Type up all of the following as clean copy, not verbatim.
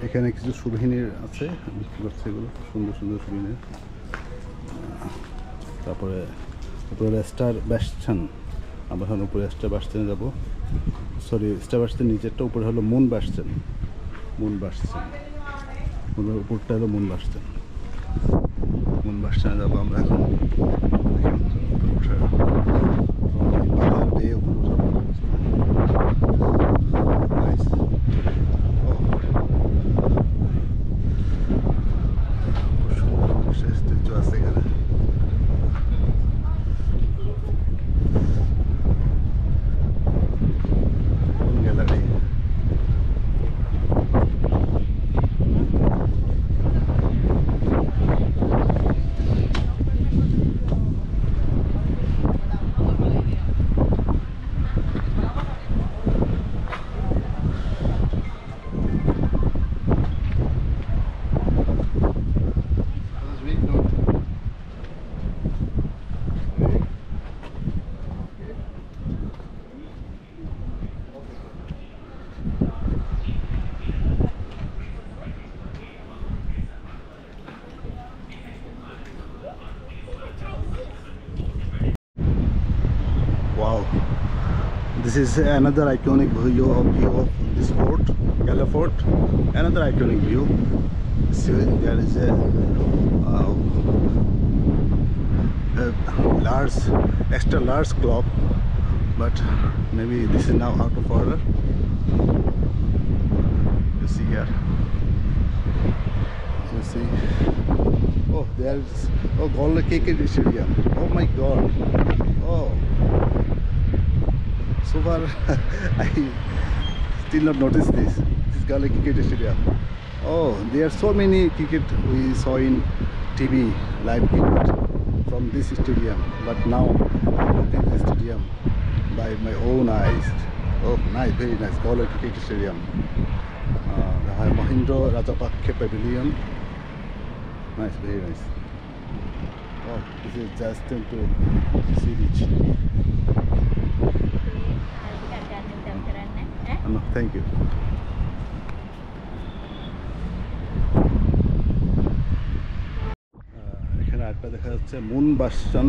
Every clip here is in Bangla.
এখানে কিছু সুবিনির আছে, বিক্রি করছে এগুলো সুন্দর সুন্দর সুবিনির। তারপরে উপরে স্টার ব্যাস্টান, আমরা এখন উপরে স্টার ব্যাস্টানে যাবো। সরি, স্টার ব্যাস্টান নিচেরটা, উপরে হলো মুন ব্যাস্টান। মুন ব্যাস্টান উপরটা হলো মুন ব্যাস্টান। মুন ব্যাস্টানে যাবো আমরা এখন। Wow, this is another iconic view of this fort, Gala Fort. Another iconic view. See, there is a large, extra large clock, but maybe this is now out of order. You see here. You see. Oh, there is. Oh, Golden Cricket Stadium. Oh my God. Oh. So far, I still not noticed this. This is Gala Cricket Stadium. Oh, there are so many cricket we saw in TV, live cricket from this stadium. But now I'm looking at the stadium by my own eyes. Oh, nice, very nice. Gala Cricket Stadium. The Mahindra Rajapaksa Pavilion. Nice, very nice. Oh, this is just into sea beach. No, thank you. এখানে আরেকটা দেখা যাচ্ছে মুন বাসস্টান,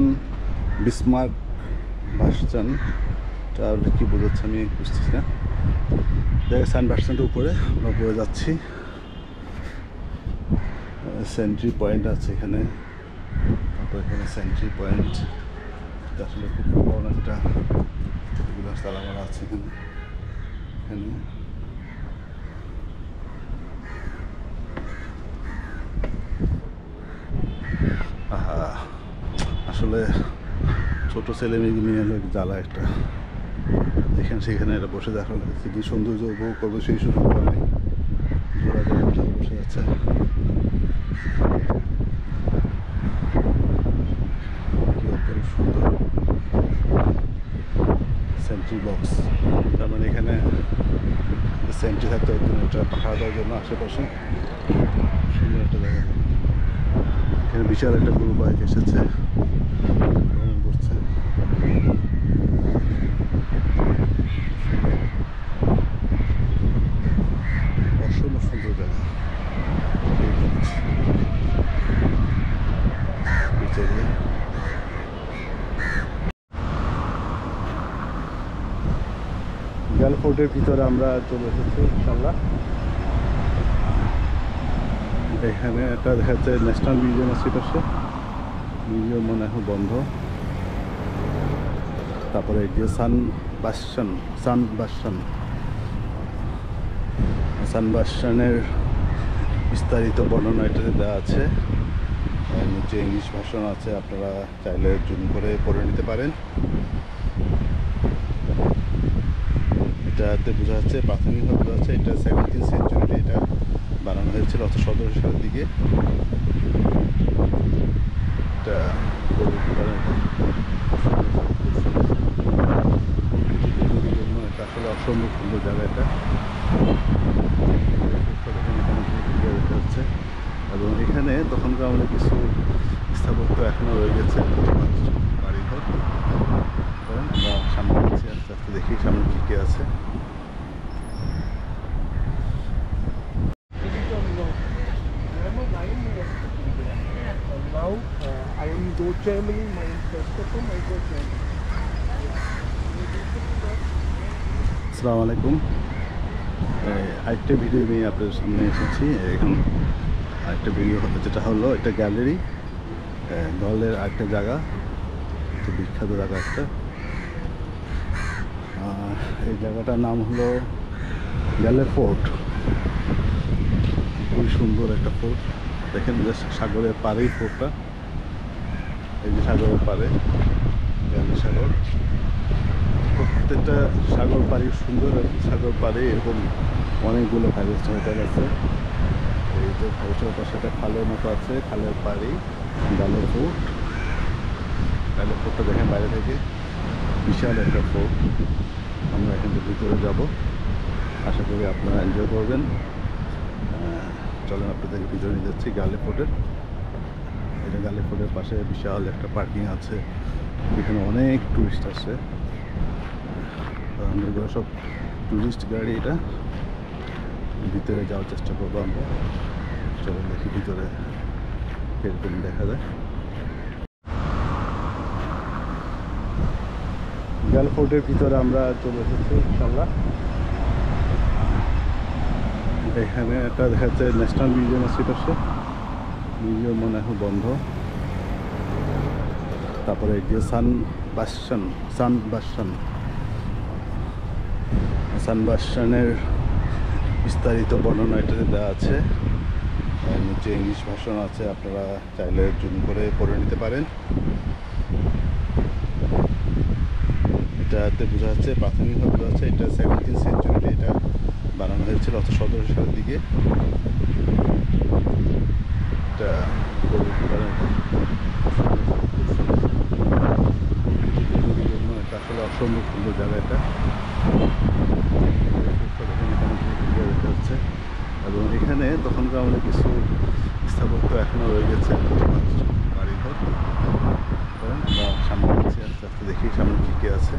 বিসমার্ক বাসস্টান। তাহলে কি বোঝাচ্ছে আমি বুঝতেছি না। দেখে সান বাসস্ট্যান্ডের উপরে আমরা উপরে যাচ্ছি। সেন্ট্রি পয়েন্ট আছে এখানে। তারপর এখানে সেন্ট্রি পয়েন্ট, আসলে খুব বড় একটা তালামারা আছে এখানে। আসলে ছোট ছেলে মেয়ে নিয়ে এলো জ্বালা একটা, যেখানে সেখানে এটা বসে দেখা লাগছে। কি সৌন্দর্য উপভোগ করবো সেই সুযোগ নেই। বসে যাচ্ছে। কি অপরূপ সুন্দর সেন্ট্রি বক্স। তার মানে এখানে সেন্ট্রি থাকতে একজন এটা পাখা দেওয়ার জন্য আশেপাশে সুন্দর একটা জায়গা। এখানে বিশাল একটা গরু বাইক এসেছে, ভ্রমণ করছে। অসম্ভব সুন্দর জায়গা। গ্যালা ফোর্টের ভিতরে আমরা চলে এসেছি ইনশাল্লাহ। এখানে একটা দেখা যাচ্ছে ন্যাশনাল মিউজিয়াম আছে পাশে। মিউজিয়াম মনে এখন বন্ধ। তারপরে এই যে সান বাসস্টানের বিস্তারিত বর্ণনা এটাতে দেওয়া আছে। নিচে ইংলিশ ভাষণ আছে, আপনারা চাইলে জুম করে পড়ে নিতে পারেন। এটাতে বোঝা যাচ্ছে, প্রাথমিকভাবে বোঝা যাচ্ছে এটা 17th সেঞ্চুরিতে এটা বানানো হয়েছিল, অর্থাৎ 1700 সালের দিকে। এটা আসলে অসম্ভব সুন্দর জায়গা এটা। দেখা যাচ্ছে এবং এখানে তখনকার আমাদের কিছু স্থাপত্য এখনো রয়ে গেছে, বাড়িঘর। আমরা সামনে যাচ্ছি, আস্তে আস্তে দেখি সামনে কী কী আছে। Germany, Stockholm, I go Germany. আসসালামু আলাইকুম। আরেকটা ভিডিও নিয়ে আপনাদের সামনে এসেছি। এখন আরেকটা ভিডিও হলো, যেটা হলো একটা গ্যালারি, গলের আরেকটা জায়গা, তো বিখ্যাত জায়গা একটা। এই জায়গাটার নাম হলো গ্যালে ফোর্ট। খুবই সুন্দর একটা ফোর্ট। দেখেন যে সাগরের পাড়েই ফোর্টটা, এই যে সাগরের পাড়ে গ্যালে সাগর। প্রত্যেকটা সাগর পাড়ি সুন্দর, সাগর পাড়ে এরকম অনেকগুলো ফাইভ স্টার হোটেল আছে। এই যে হোটেলের পাশে একটা খালের মতো আছে, খালের পাড়ি গ্যালে ফোর্ট। গ্যালে ফোর্টটা দেখেন বাইরে থেকে, বিশাল একটা ফোর্ট। আমরা এখান থেকে ভিতরে যাব, আশা করি আপনারা এনজয় করবেন। চলেন আপনাদেরকে ভিতরে নিয়ে যাচ্ছি গ্যালে ফোর্টের। এটা গ্যালে ফোর্টের পাশে বিশাল একটা পার্কিং আছে, এখানে অনেক টুরিস্ট আসে। এগুলো সব টুরিস্ট গাড়ি। এটা ভিতরে যাওয়ার চেষ্টা করবো আমরা। চলো দেখি ভিতরে এরকম দেখা যায়। গ্যালে ফোর্টের ভিতরে আমরা চলে এসেছি ইনশাল্লাহ। এখানে একটা দেখা যাচ্ছে ন্যাশনাল মিউজিয়াম আছে পাশে, মিউজিয়াম মনে এখন বন্ধ। তারপরে এটি সানবাসনের বিস্তারিত বর্ণনা এটাতে দেওয়া আছে। নিচে ইংলিশ ভাষণ আছে, আপনারা চাইলে জুম করে পড়ে নিতে পারেন। এটাতে বোঝা যাচ্ছে, প্রাথমিকভাবে বোঝা যাচ্ছে এটা 17th সেঞ্চুরিতে এটা বানানো হয়েছিল, অর্থাৎ 1700 সালের দিকে। এটা আসলে অসম্ভব সুন্দর জায়গা এটা। দেখা যাচ্ছে, এবং এখানে তখনকার আমাদের কিছু স্থাপত্য এখনও রয়ে গেছে, বাড়িঘর। আমরা সামনে আছি, আস্তে আস্তে দেখি সামনে কী কী আছে।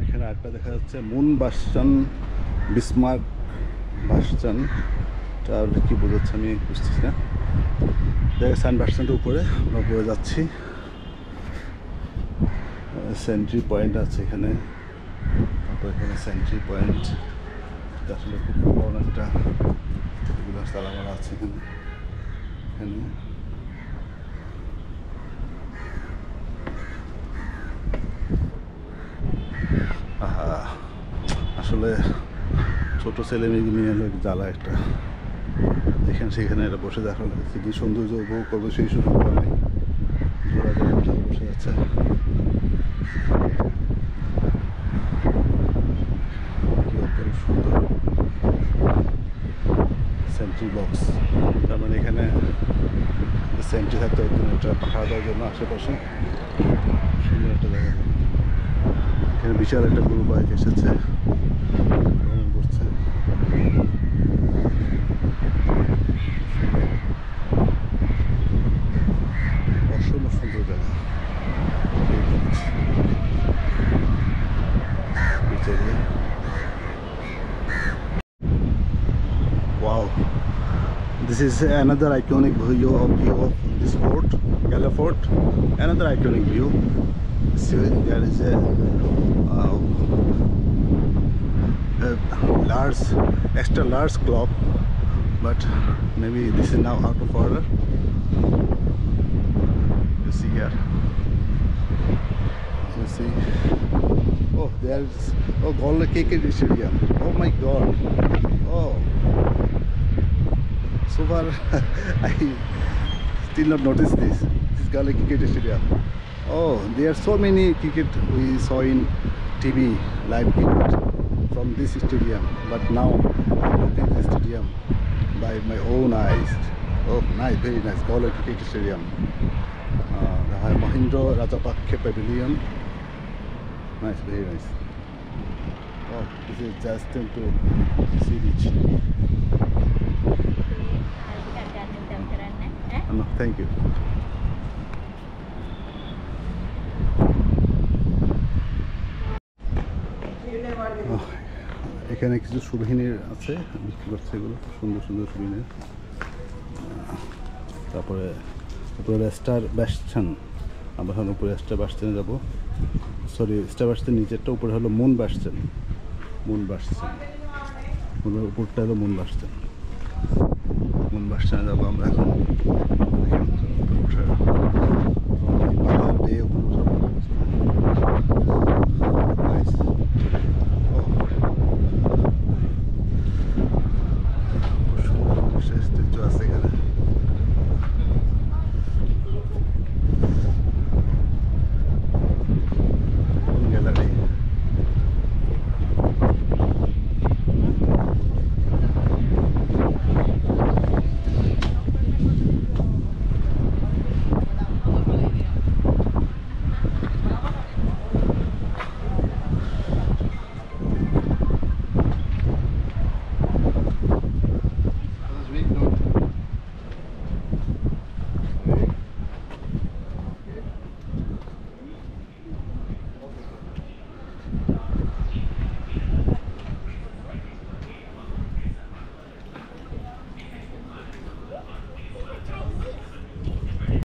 এখানে আরেকটা দেখা যাচ্ছে মুন বাসস্টান, বিসমার্ক বাসস্টান। তাহলে কী বোঝাচ্ছে আমি বুঝতেছি না। দেখে সান বাসস্ট্যান্ডের উপরে আমরা পড়ে যাচ্ছি। সেন্ট্রি পয়েন্ট আছে এখানে, তারপর এখানে সেন্ট্রি পয়েন্ট আসলে খুব বড় একটা এগুলো তালামারা আছে এখানে। এখানে আসলে ছোটো ছেলে মেয়ে নিয়ে এলো জ্বালা একটা, যেখানে সেখানে এটা বসে দেখা লাগছে, কি সৌন্দর্য উপভোগ করবো সেই সুযোগ নেই। জোড়া জোড়া কোথাও বসে যাচ্ছে। কি অপরূপ সুন্দর সেন্ট্রি বক্স। তার মানে এখানে সেন্ট্রি থাকতে একজন একটা পাখা দেওয়ার জন্য আশেপাশে সুন্দর একটা জায়গা। এখানে বিশাল একটা গরু বাইক এসেছে, ভ্রমণ করছে। অসম্ভব সুন্দর জায়গা। Wow, this is another iconic view of this fort, Gala Fort. Another iconic view. See, there is a large, extra large clock, but maybe this is now out of order. You see here. You see. Oh, there's Golla Cricket Stadium. Oh my God. Oh. So far, I still not noticed this. This is Gala Cricket Stadium. Oh, there are so many cricket we saw in TV, live cricket from this stadium. But now I'm looking at this stadium by my own eyes. Oh, nice, very nice. Gala Cricket Stadium. The Mahindra Rajapaksa Pavilion. Nice, very nice. Oh, this is just to sea beach. No, thank you. এখানে কিছু সুবিনির আছে, বিক্রি করছে এগুলো সুন্দর সুন্দর সুবিনির। তারপরে উপরে স্টার ব্যাস্টান, আমরা এখন উপরে স্টার ব্যাস্টানে যাবো। সরি, স্টার ব্যাস্টান নিচেরটা, উপরে হলো মুন ব্যাস্টান। মুন উপরটা হলো মুন ব্যাস্টানে যাবো আমরা এখন। দেখেন উপরে উঠে পাহাড় বেয়ে উপরে উঠাবো।